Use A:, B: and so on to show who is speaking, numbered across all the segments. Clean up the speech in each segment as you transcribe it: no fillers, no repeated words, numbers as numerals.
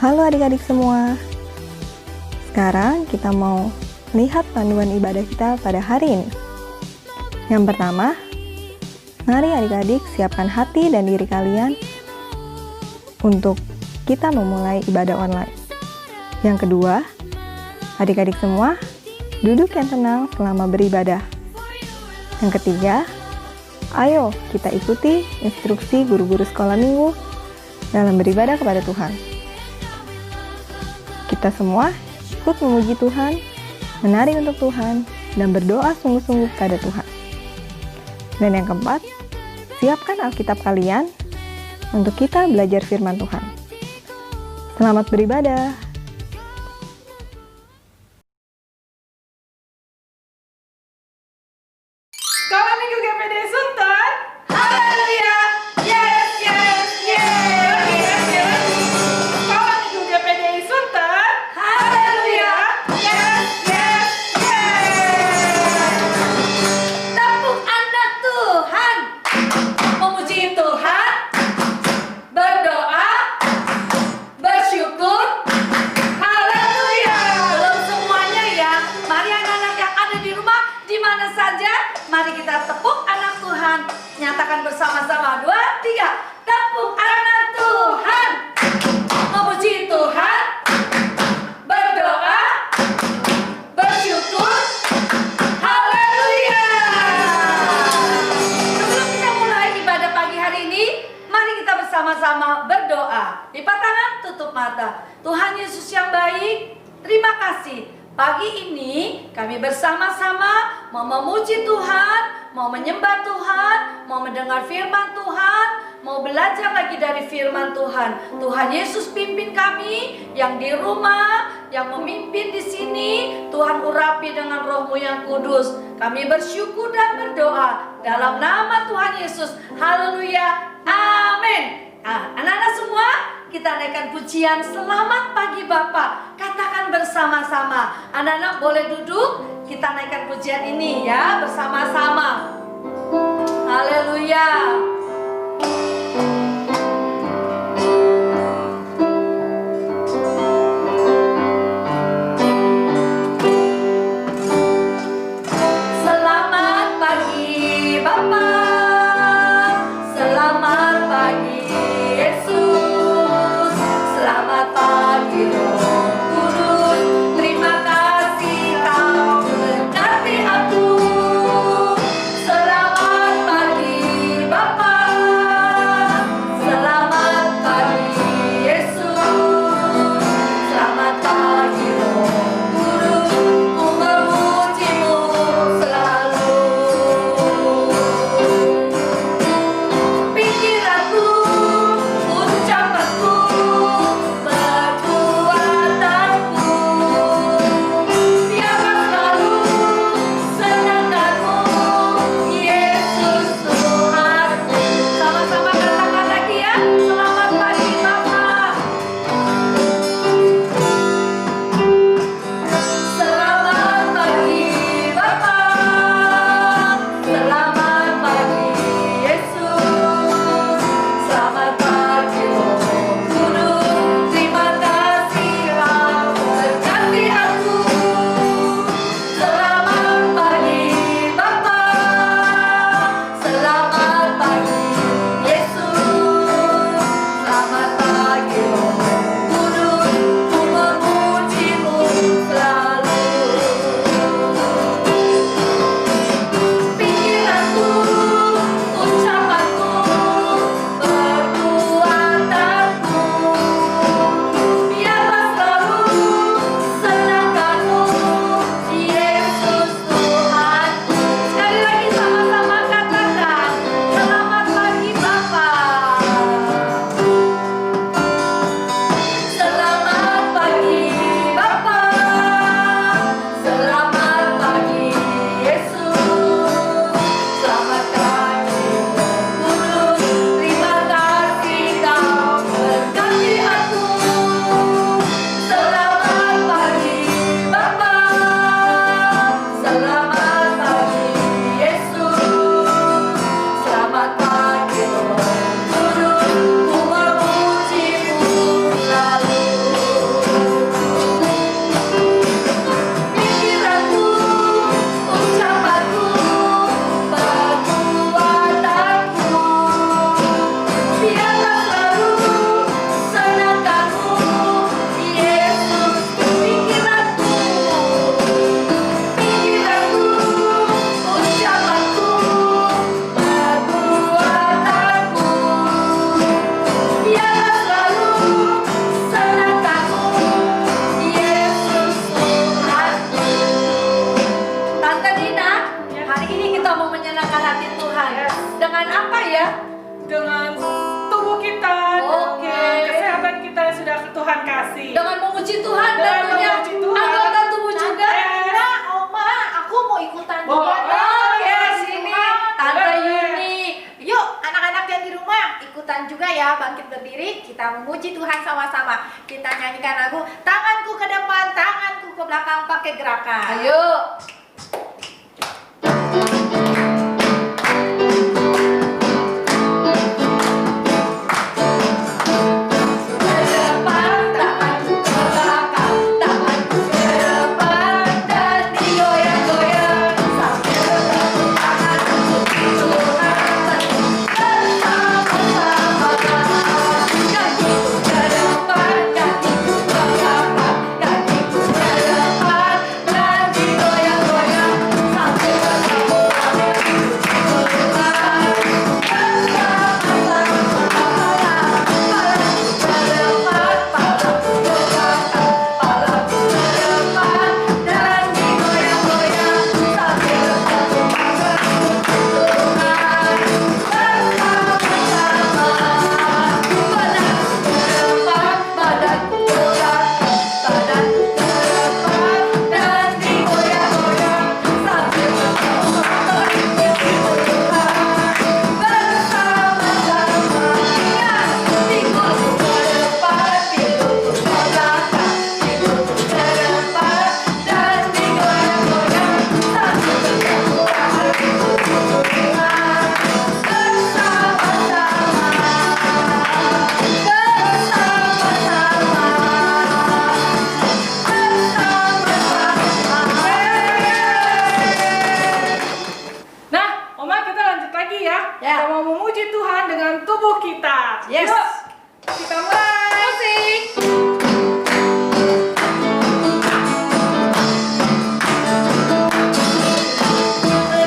A: Halo adik-adik semua. Sekarang kita mau lihat panduan ibadah kita pada hari ini. Yang pertama, mari adik-adik siapkan hati dan diri kalian untuk kita memulai ibadah online. Yang kedua, adik-adik semua duduk yang tenang selama beribadah. Yang ketiga, ayo kita ikuti instruksi guru-guru sekolah minggu dalam beribadah kepada Tuhan. Kita semua ikut memuji Tuhan, menari untuk Tuhan, dan berdoa sungguh-sungguh kepada Tuhan. Dan yang keempat, siapkan Alkitab kalian untuk kita belajar firman Tuhan. Selamat beribadah.
B: Sekolah Minggu GPD Sunter, haleluya, yes, yes, yes. Sekolah Minggu GPD Sunter, haleluya, yes, yes, yes.
C: Tepuk anak Tuhan,
B: Memuji Tuhan, berdoa, bersyukur, haleluya.
C: belum semuanya ya. Mari anak-anak yang ada di rumah, di mana saja, mari kita tepuk anak Tuhan. Nyatakan bersama-sama, 2, 3. Tepuk anak Tuhan.
B: Memuji Tuhan, berdoa, bersyukur, haleluya.
C: Sebelum kita mulai ibadah pagi hari ini, mari kita bersama-sama berdoa. Lipat tangan, tutup mata. Tuhan Yesus yang baik, terima kasih. Pagi ini kami bersama-sama mau memuji Tuhan, mau menyembah Tuhan, mau mendengar firman Tuhan, mau belajar lagi dari firman Tuhan. Tuhan Yesus pimpin kami yang di rumah, yang memimpin di sini. Tuhan urapi dengan Roh-Mu yang kudus. Kami bersyukur dan berdoa dalam nama Tuhan Yesus. Haleluya. Amin. Anak-anak semua, kita naikkan pujian Selamat Pagi Bapa. Katakan bersama-sama. Anak-anak boleh duduk. Kita naikkan pujian ini ya bersama-sama. Haleluya. Selamat pagi Bapa. Selamat pagi Yesus. Selamat pagi Roh Kudus. Terima kasih Kau berkati aku. Selamat pagi Bapa.
D: dengan tubuh kita,
C: Oke.
D: dengan kesehatan kita yang sudah Tuhan kasih.
C: Dengan memuji Tuhan
D: Dengan
C: tentunya
D: memuji Tuhan.
C: anggota tubuh juga.
E: Nah, Oma, aku mau ikutan juga.
C: Oke, sini Tante
D: Boleh.
C: Yuni.
E: Yuk, anak-anak yang di rumah ikutan juga ya, bangkit berdiri, kita memuji Tuhan sama-sama. Kita nyanyikan lagu tanganku ke depan, tanganku ke belakang pakai gerakan.
C: Ayo.
D: Nah, Oma kita lanjut lagi ya.
C: Ya.
D: Kita mau memuji Tuhan dengan tubuh kita.
C: Yes.
D: Yuk, kita mulai.
C: Musik.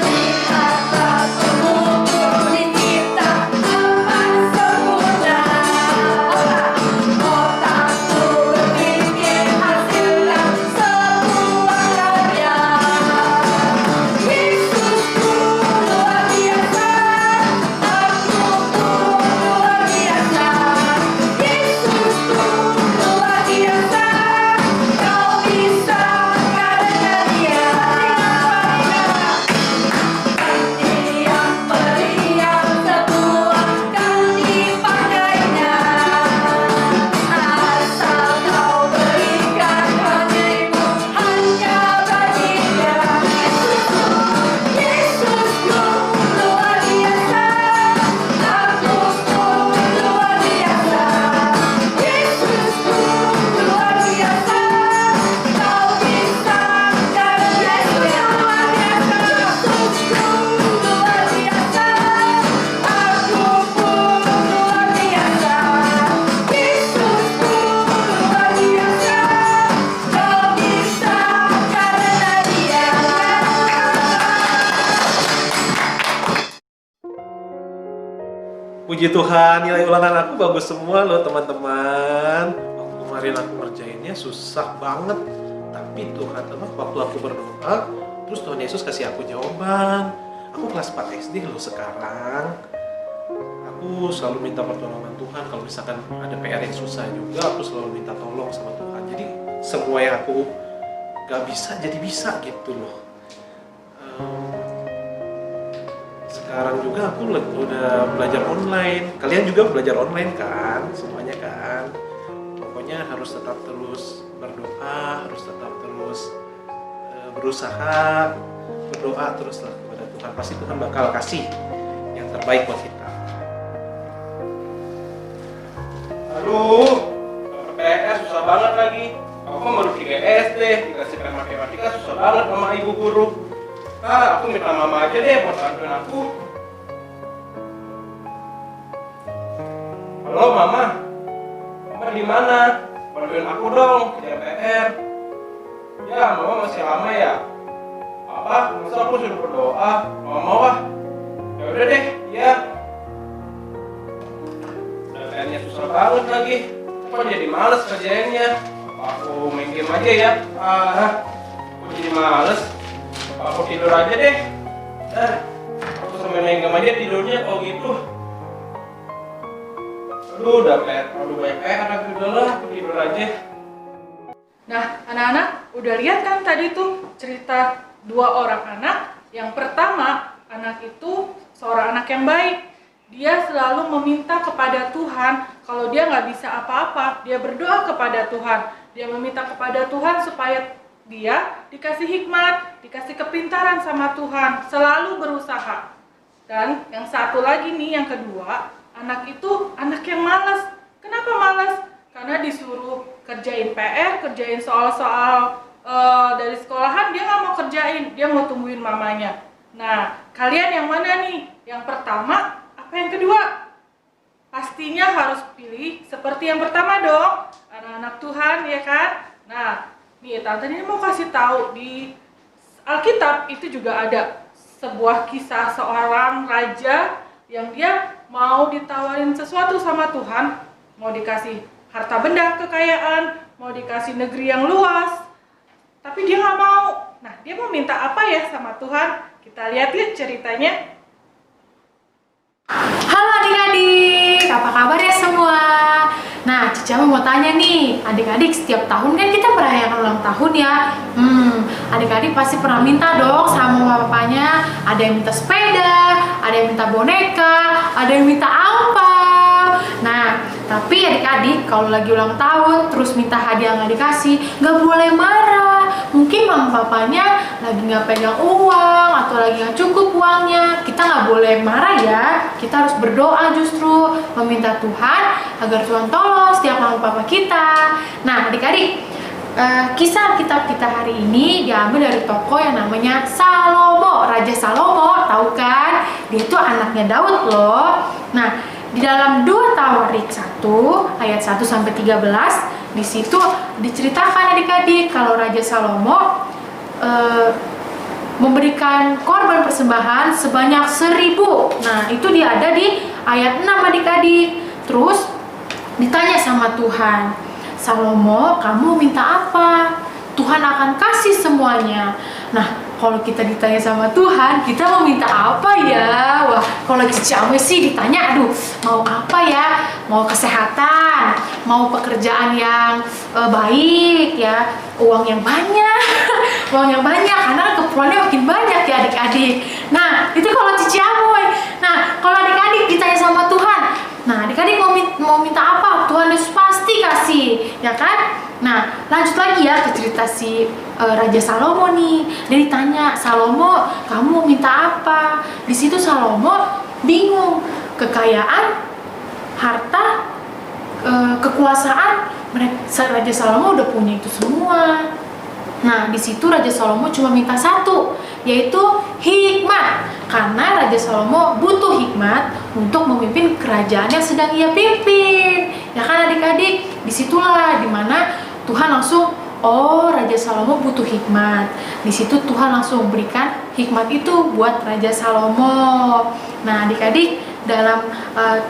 C: Lihatlah tubuhku diciptakan sempurna. Otakku berpikir hasilkan sebuah karya. Yesusku luar biasa, aku pun luar biasa. Yesusku luar biasa, kau bisa karena Dia. Dia meriam sebuah kan dipakainya. Asal kau berikan hatimu hanya bagi Dia. Yesusku luar biasa, aku pun luar biasa. Yesusku luar biasa, kau bisa karena Dia. Yesusku luar biasa, aku pun luar biasa. Yesusku luar biasa, kau bisa karena Dia.
F: Puji Tuhan, nilai ulangan aku bagus semua loh teman-teman. Waktu kemarin aku ngerjainnya susah banget. Tapi Tuhan, waktu aku berdoa, terus Tuhan Yesus kasih aku jawaban. Aku kelas 4 SD loh sekarang. Aku selalu minta pertolongan Tuhan. Kalau misalkan ada PR yang susah juga, aku selalu minta tolong sama Tuhan. Jadi semua yang aku gak bisa jadi bisa gitu loh. Sekarang juga aku udah belajar online. Kalian juga belajar online kan? Semuanya kan? Pokoknya harus tetap terus berdoa, harus tetap terus berusaha, berdoa teruslah kepada Tuhan. Pasti Tuhan bakal kasih yang terbaik buat kita. Aduh, PS susah banget lagi. Aku kan baru 3 SD, dikasih matematika susah banget sama ibu guru. Aku minta mama aja deh buat bantuin aku. Halo mama, mama di mana? Bantuin aku dong kerja PR. Ya, mama masih lama ya. Apa? Masa aku suruh berdoa? Mama mau ah. Ya udah deh, iya. PR-nya susah banget lagi. Kok jadi males kerjainnya? Apa aku main game aja ya? Aku jadi males. Aku tidur aja deh. Aku sambil main game aja tidurnya kalau gitu. Aduh, udah kayak terlalu banyak anak udahlah, aku tidur aja.
D: Nah, anak-anak udah lihat kan tadi tuh cerita dua orang anak. Yang pertama, anak itu seorang anak yang baik. Dia selalu meminta kepada Tuhan. Kalau dia nggak bisa apa-apa, dia berdoa kepada Tuhan. Dia meminta kepada Tuhan supaya dia dikasih hikmat, dikasih kepintaran sama Tuhan. Selalu berusaha. Dan yang satu lagi nih, yang kedua, anak itu anak yang malas. Kenapa malas? Karena disuruh kerjain PR, kerjain soal-soal dari sekolahan, dia nggak mau kerjain, dia mau tungguin mamanya. Nah, kalian yang mana nih? Yang pertama, apa yang kedua? Pastinya harus pilih seperti yang pertama dong, anak-anak Tuhan, ya kan? Nah, nih Tante ini mau kasih tahu di Alkitab itu juga ada sebuah kisah seorang raja yang dia mau ditawarin sesuatu sama Tuhan, mau dikasih harta benda, kekayaan, mau dikasih negeri yang luas, tapi dia nggak mau. Nah, dia mau minta apa ya sama Tuhan? Kita lihat yuk ceritanya.
E: Halo adik-adik, apa kabar ya semua? Nah, Cica mau tanya nih, adik-adik setiap tahun kan kita merayakan ulang tahun ya. Adik-adik pasti pernah minta dong sama papanya. Ada yang minta sepeda, ada yang minta boneka, ada yang minta apa. Nah, tapi adik-adik kalau lagi ulang tahun terus minta hadiah nggak dikasih, nggak boleh marah. Mungkin mama papanya lagi nggak pegang uang atau lagi nggak cukup uangnya. Kita nggak boleh marah ya. Kita harus berdoa justru meminta Tuhan agar Tuhan tolong setiap mama papa kita. Nah, adik-adik, kisah Alkitab kita hari ini diambil dari tokoh yang namanya Salomo, Raja Salomo. Tahu kan? Dia itu anaknya Daud loh. Nah, di dalam 2 Tawarik 1 ayat 1 sampai 13 di situ diceritakan adik-adik kalau Raja Salomo memberikan korban persembahan sebanyak 1000. Nah, itu dia ada di ayat 6 adik-adik. Terus ditanya sama Tuhan, Salomo, kamu minta apa? Tuhan akan kasih semuanya. Nah, kalau kita ditanya sama Tuhan, kita mau minta apa ya? Wah, kalau lagi Ciamwe sih ditanya, aduh, mau apa ya? Mau kesehatan, mau pekerjaan yang baik ya, uang yang banyak, uang yang banyak, karena keperluannya makin banyak ya adik-adik. Nah, itu kalau Ciamwe. Nah, kalau adik-adik ditanya sama Tuhan, nah adik-adik mau minta apa? Tuhan Yesus pasti kasih, ya kan? Nah, lanjut lagi ya ke cerita si Raja Salomo nih. Dia ditanya, Salomo, kamu mau minta apa? Di situ Salomo bingung. Kekayaan, harta, kekuasaan, Raja Salomo udah punya itu semua. Nah, di situ Raja Salomo cuma minta satu, yaitu hikmat. Karena Raja Salomo butuh hikmat untuk memimpin kerajaan yang sedang ia pimpin. Ya kan adik-adik? Disitulah dimana Tuhan langsung, oh Raja Salomo butuh hikmat. Di situ Tuhan langsung berikan hikmat itu buat Raja Salomo. Nah adik-adik, dalam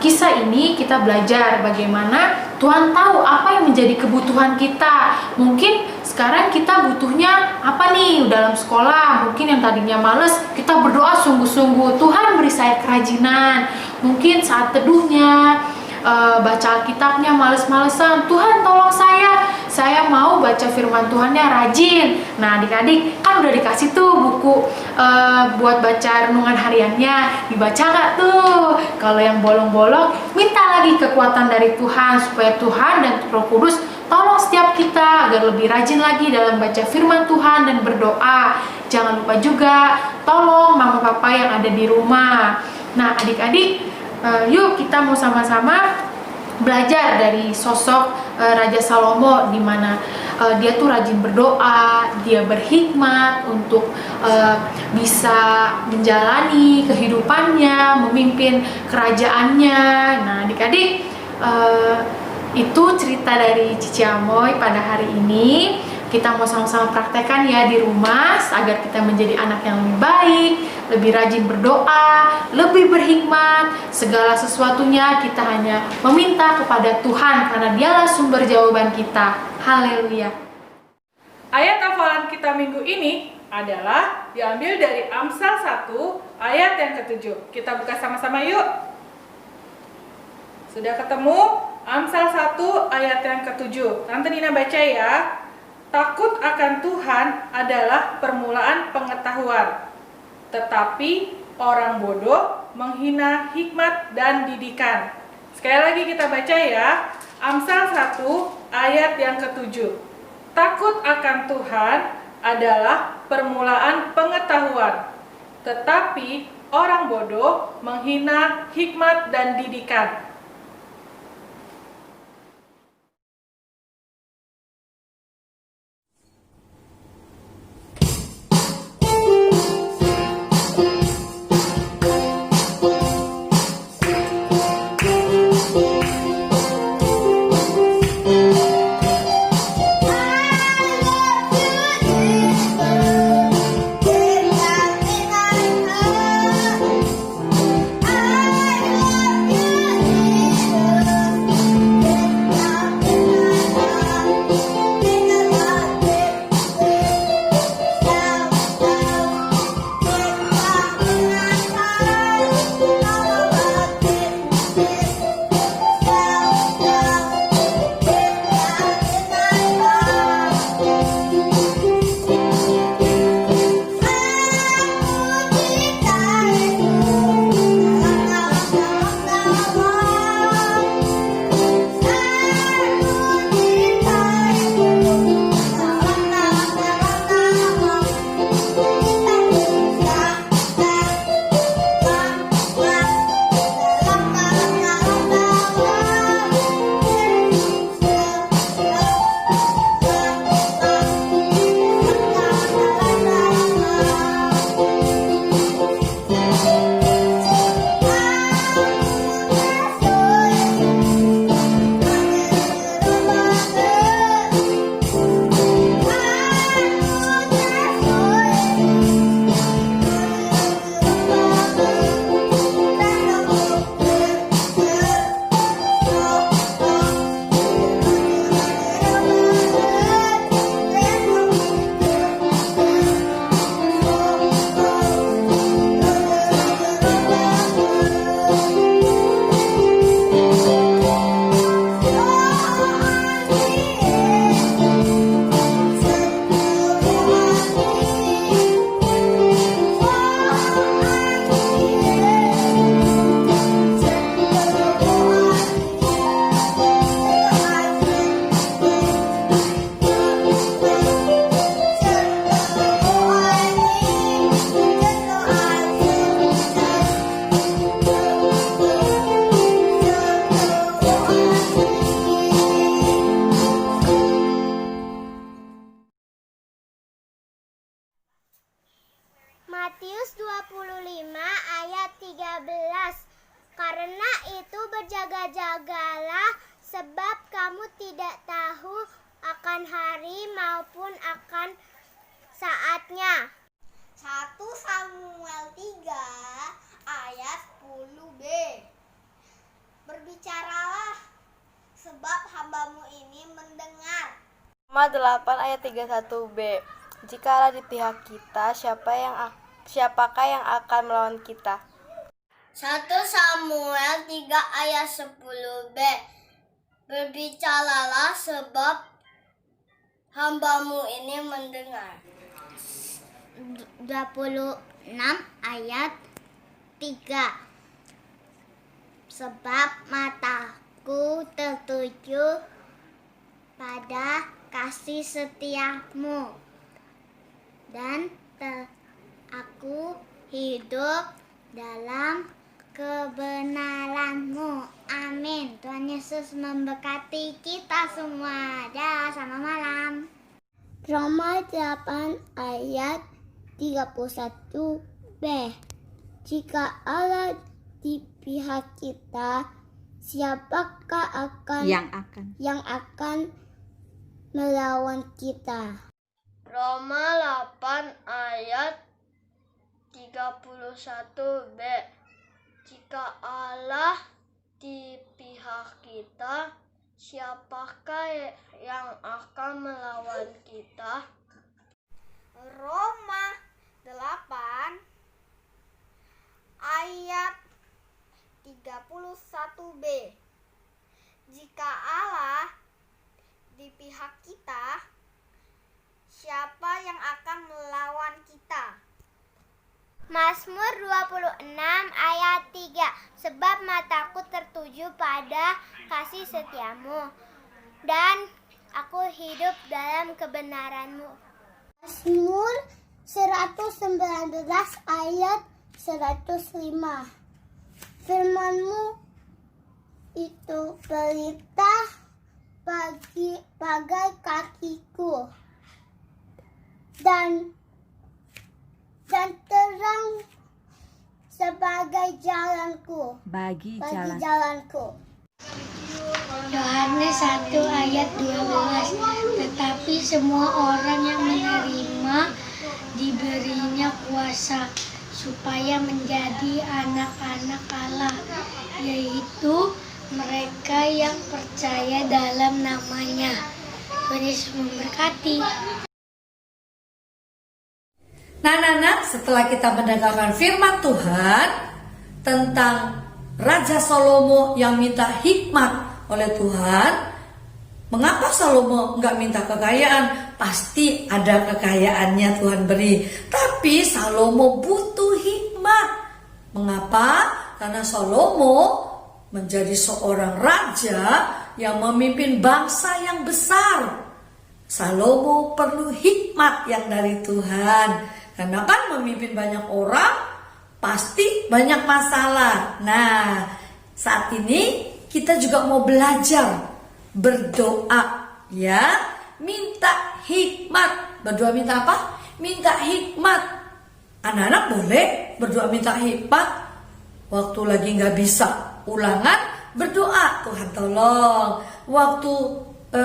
E: kisah ini kita belajar bagaimana Tuhan tahu apa yang menjadi kebutuhan kita. Mungkin sekarang kita butuhnya apa nih dalam sekolah? Mungkin yang tadinya males, kita berdoa sungguh-sungguh, Tuhan beri saya kerajinan. Mungkin saat teduhnya, baca Alkitabnya males-malesan, Tuhan tolong saya mau baca firman Tuhannya rajin. Nah adik-adik kan udah dikasih tuh buku buat baca renungan hariannya, dibaca nggak tuh? Kalau yang bolong-bolong, minta lagi kekuatan dari Tuhan supaya Tuhan dan Roh Kudus tolong setiap kita agar lebih rajin lagi dalam baca firman Tuhan dan berdoa. Jangan lupa juga tolong mama papa yang ada di rumah. Nah adik-adik, yuk kita mau sama-sama belajar dari sosok Raja Salomo, di mana dia tuh rajin berdoa, dia berhikmat untuk bisa menjalani kehidupannya, memimpin kerajaannya. Nah adik-adik, itu cerita dari Cici Amoy pada hari ini. Kita mau sama-sama praktekkan ya di rumah agar kita menjadi anak yang lebih baik, lebih rajin berdoa, lebih berhikmat. Segala sesuatunya kita hanya meminta kepada Tuhan karena Dialah sumber jawaban kita. Haleluya.
D: Ayat hafalan kita minggu ini adalah diambil dari Amsal 1 ayat yang ke-7. Kita buka sama-sama yuk. Sudah ketemu? Amsal 1 ayat yang ke-7. Tante Nina baca ya. Takut akan Tuhan adalah permulaan pengetahuan, tetapi orang bodoh menghina hikmat dan didikan. Sekali lagi kita baca ya. Amsal 1 ayat yang ke-7. Takut akan Tuhan adalah permulaan pengetahuan, tetapi orang bodoh menghina hikmat dan didikan.
G: Matius 25 ayat 13. Karena itu berjaga-jagalah, sebab kamu tidak tahu akan hari maupun akan saatnya. 1 Samuel 3 ayat 10b. Berbicaralah, sebab hambamu ini mendengar.
H: Roma 8 ayat 31b. Jikalau di pihak kita, siapakah yang akan melawan kita?
G: 1 Samuel 3 ayat 10b. Berbicaralah, sebab hambamu ini mendengar. 26 ayat 3. Sebab mataku tertuju pada kasih setiamu, dan aku hidup dalam kebenaranmu. Amin. Tuhan Yesus memberkati kita semua. Dah, selamat malam. Roma 8 ayat 31b. Jika Allah di pihak kita, siapakah yang akan melawan kita?
I: Roma 8 ayat 31b. Jika Allah di pihak kita, siapakah yang akan melawan kita?
G: Roma 8 ayat 31b. Mazmur 26 ayat 3. Sebab mataku tertuju pada kasih setiamu, dan aku hidup dalam kebenaranmu. Mazmur 119 ayat 105. Firman-Mu itu pelita bagi bagai kakiku dan terang sebagai jalanku. Bagi jalanku. Yohanes 1 ayat 12. Tetapi semua orang yang menerima diberinya kuasa supaya menjadi anak-anak Allah, yaitu mereka yang percaya dalam namanya. Tuhan Yesus memberkati.
C: Nah, anak-anak, setelah kita mendengarkan firman Tuhan tentang Raja Salomo yang minta hikmat oleh Tuhan, mengapa Salomo nggak minta kekayaan? Pasti ada kekayaannya Tuhan beri. Tapi Salomo butuh hikmat. Mengapa? Karena Salomo menjadi seorang raja yang memimpin bangsa yang besar. Salomo perlu hikmat yang dari Tuhan. Karena kan memimpin banyak orang, pasti banyak masalah. Nah, saat ini kita juga mau belajar berdoa, ya. Minta hikmat. Berdoa minta apa? Minta hikmat. Anak-anak boleh berdoa minta hikmat waktu lagi nggak bisa ulangan, berdoa Tuhan tolong. Waktu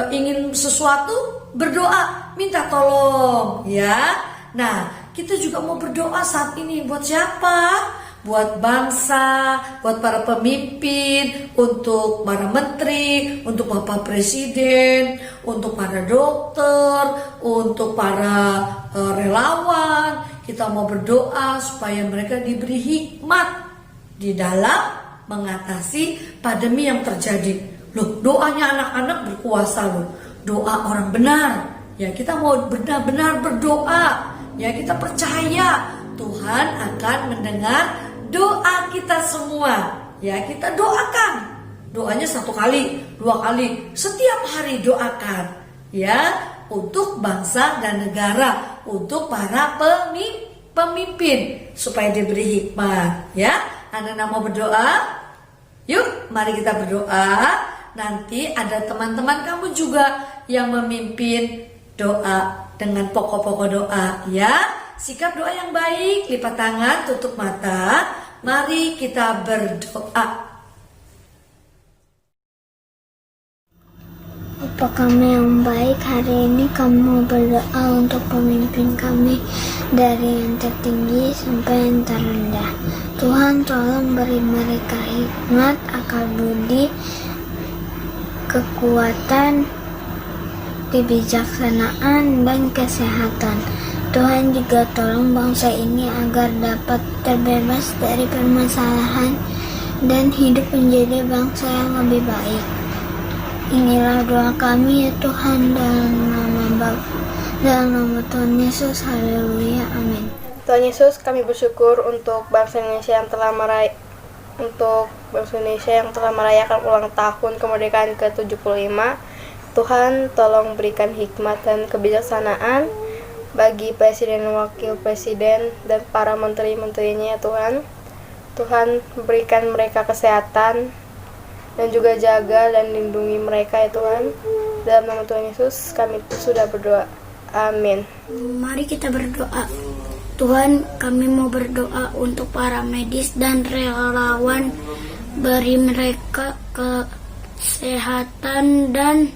C: ingin sesuatu, berdoa minta tolong, ya. Nah, kita juga mau berdoa saat ini buat siapa? Buat bangsa, buat para pemimpin, untuk para menteri, untuk Bapak Presiden, untuk para dokter, untuk para relawan. Kita mau berdoa supaya mereka diberi hikmat di dalam mengatasi pandemi yang terjadi. Loh, doanya anak-anak berkuasa loh. Doa orang benar. Ya, kita mau benar-benar berdoa. Ya, kita percaya Tuhan akan mendengar doa kita semua. Ya, kita doakan. Doanya 1 kali, 2 kali, setiap hari doakan. Ya, untuk bangsa dan negara, untuk para pemimpin supaya diberi hikmat. Ya, anak-anak mau berdoa? Yuk, mari kita berdoa. Nanti ada teman-teman kamu juga yang memimpin doa dengan pokok-pokok doa, ya. Sikap doa yang baik, lipat tangan, tutup mata. Mari kita berdoa.
G: Bapa kami yang baik, hari ini kami mau berdoa untuk pemimpin kami, dari yang tertinggi sampai yang terendah. Tuhan tolong beri mereka hikmat, akal budi, kekuatan, kebijaksanaan, dan kesehatan. Tuhan juga tolong bangsa ini agar dapat terbebas dari permasalahan dan hidup menjadi bangsa yang lebih baik. Inilah doa kami ya Tuhan, dalam nama Tuhan Yesus. Haleluya, amin.
H: Tuhan Yesus, kami bersyukur untuk bangsa Indonesia yang telah merayakan ulang tahun kemerdekaan ke-75. Tuhan tolong berikan hikmat dan kebijaksanaan bagi presiden dan wakil presiden dan para menteri-menterinya ya Tuhan. Tuhan berikan mereka kesehatan dan juga jaga dan lindungi mereka ya Tuhan. Dalam nama Tuhan Yesus kami sudah berdoa. Amin.
G: Mari kita berdoa. Tuhan, kami mau berdoa untuk para medis dan relawan. Beri mereka kesehatan dan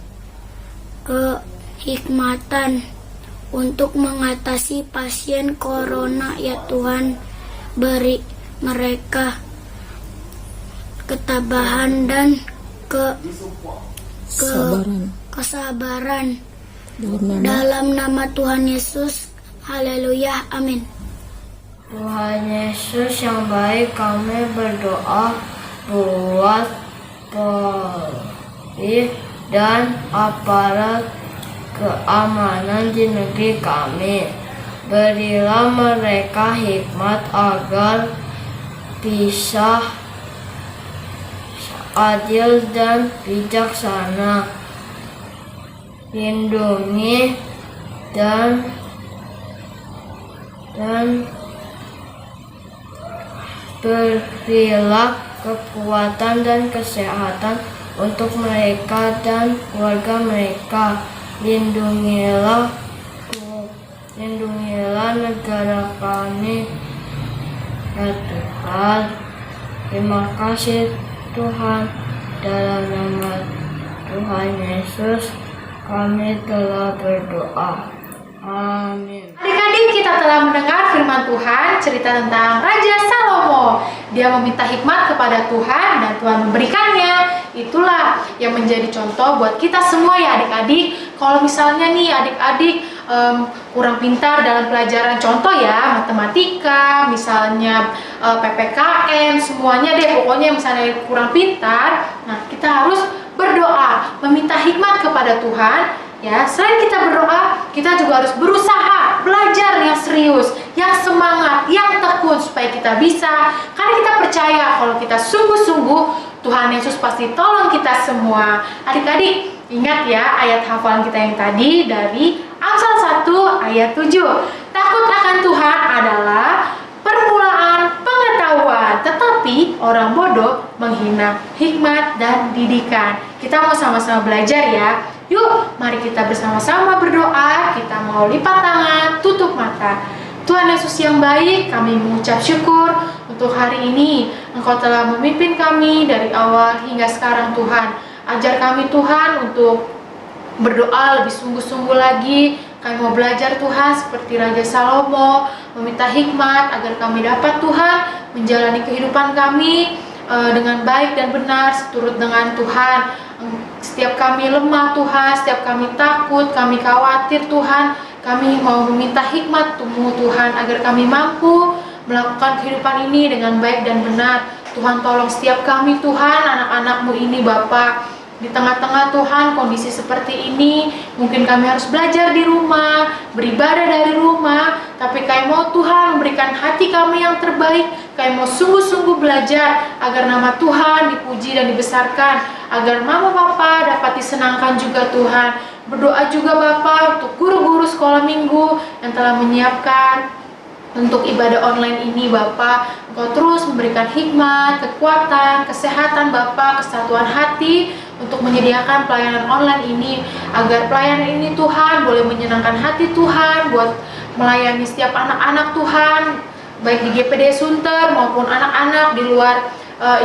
G: kehikmatan untuk mengatasi pasien corona ya Tuhan. Beri mereka ketabahan dan kesabaran. Dalam nama Tuhan Yesus. Haleluya, amin.
I: Tuhan Yesus yang baik, kami berdoa buat polisi dan aparat keamanan di negeri kami. berilah mereka hikmat agar bisa adil dan bijaksana. Lindungi dan berilah kekuatan dan kesehatan untuk mereka dan keluarga mereka. Lindungilah negara kami, ya Tuhan. Terima kasih Tuhan, dalam nama Tuhan Yesus kami telah berdoa. Amin.
E: Adik-adik, kita telah mendengar firman Tuhan, cerita tentang Raja Salomo. Dia meminta hikmat kepada Tuhan dan Tuhan memberikannya. Itulah yang menjadi contoh buat kita semua ya adik-adik. Kalau misalnya nih adik-adik kurang pintar dalam pelajaran, contoh ya matematika, misalnya PPKN, semuanya deh pokoknya misalnya kurang pintar, nah kita harus berdoa, meminta hikmat kepada Tuhan. Ya, selain kita berdoa, kita juga harus berusaha belajar yang serius, yang semangat, yang tekun supaya kita bisa. Karena kita percaya kalau kita sungguh-sungguh, Tuhan Yesus pasti tolong kita semua. Adik-adik, ingat ya ayat hafalan kita yang tadi dari Amsal 1 ayat 7. Takut akan Tuhan adalah permulaan pengetahuan, tetapi orang bodoh menghina hikmat dan didikan. Kita mau sama-sama belajar ya. Yuk, mari kita bersama-sama berdoa. Kita mau lipat tangan, tutup mata. Tuhan Yesus yang baik, kami mengucap syukur untuk hari ini. Engkau telah memimpin kami dari awal hingga sekarang Tuhan. Ajar kami Tuhan untuk berdoa lebih sungguh-sungguh lagi. Kami mau belajar Tuhan seperti Raja Salomo, meminta hikmat agar kami dapat Tuhan menjalani kehidupan kami dengan baik dan benar seturut dengan Tuhan. Setiap kami lemah Tuhan, setiap kami takut, kami khawatir Tuhan, kami mau meminta hikmat-Mu Tuhan agar kami mampu melakukan kehidupan ini dengan baik dan benar. Tuhan tolong setiap kami Tuhan, anak-anak-Mu ini Bapa. Di tengah-tengah Tuhan kondisi seperti ini, mungkin kami harus belajar di rumah, beribadah dari rumah, tapi kami mau Tuhan memberikan hati kami yang terbaik. Kami mau sungguh-sungguh belajar agar nama Tuhan dipuji dan dibesarkan, agar mama papa dapat disenangkan juga Tuhan. Berdoa juga Bapa untuk guru-guru sekolah minggu yang telah menyiapkan untuk ibadah online ini Bapa. Engkau terus memberikan hikmat, kekuatan, kesehatan Bapa, kesatuan hati untuk menyediakan pelayanan online ini, agar pelayanan ini Tuhan boleh menyenangkan hati Tuhan buat melayani setiap anak-anak Tuhan, baik di GPD Sunter maupun anak-anak di luar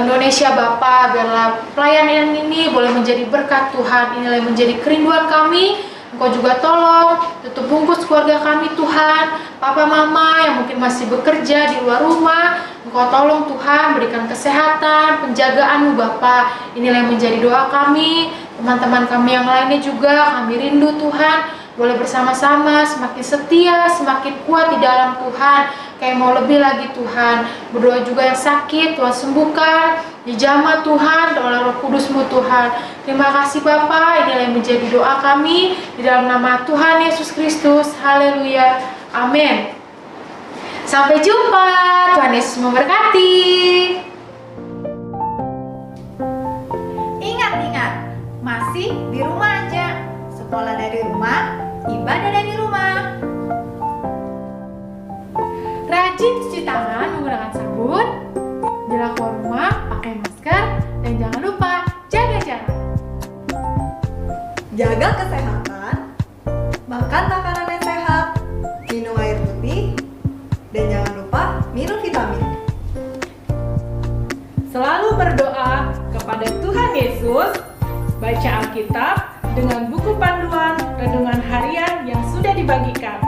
E: Indonesia Bapa. Biarlah pelayanan ini boleh menjadi berkat Tuhan. Inilah yang menjadi kerinduan kami. Engkau juga tolong tutup bungkus keluarga kami Tuhan, papa mama yang mungkin masih bekerja di luar rumah. Engkau tolong Tuhan berikan kesehatan, penjagaan-Mu Bapa. Inilah yang menjadi doa kami. Teman-teman kami yang lainnya juga kami rindu Tuhan boleh bersama-sama semakin setia, semakin kuat di dalam Tuhan. Kayak mau lebih lagi Tuhan. Berdoa juga yang sakit Tuhan sembuhkan, dijamah Tuhan oleh Roh Kudus-Mu Tuhan. Terima kasih Bapa. Inilah yang menjadi doa kami di dalam nama Tuhan Yesus Kristus. Haleluya. Amin. Sampai jumpa. Tuhan Yesus memberkati.
B: Ingat-ingat, masih di rumah aja. Sekolah dari rumah, ibadah dari rumah.
E: Rajin cuci tangan menggunakan sabun. Bila keluar rumah, pakai masker. Dan jangan lupa jaga jarak.
A: Jaga kesehatan, makan makanan yang sehat, minum air putih, dan jangan lupa minum vitamin.
D: Selalu berdoa kepada Tuhan Yesus, baca Alkitab dengan buku panduan renungan harian yang sudah dibagikan.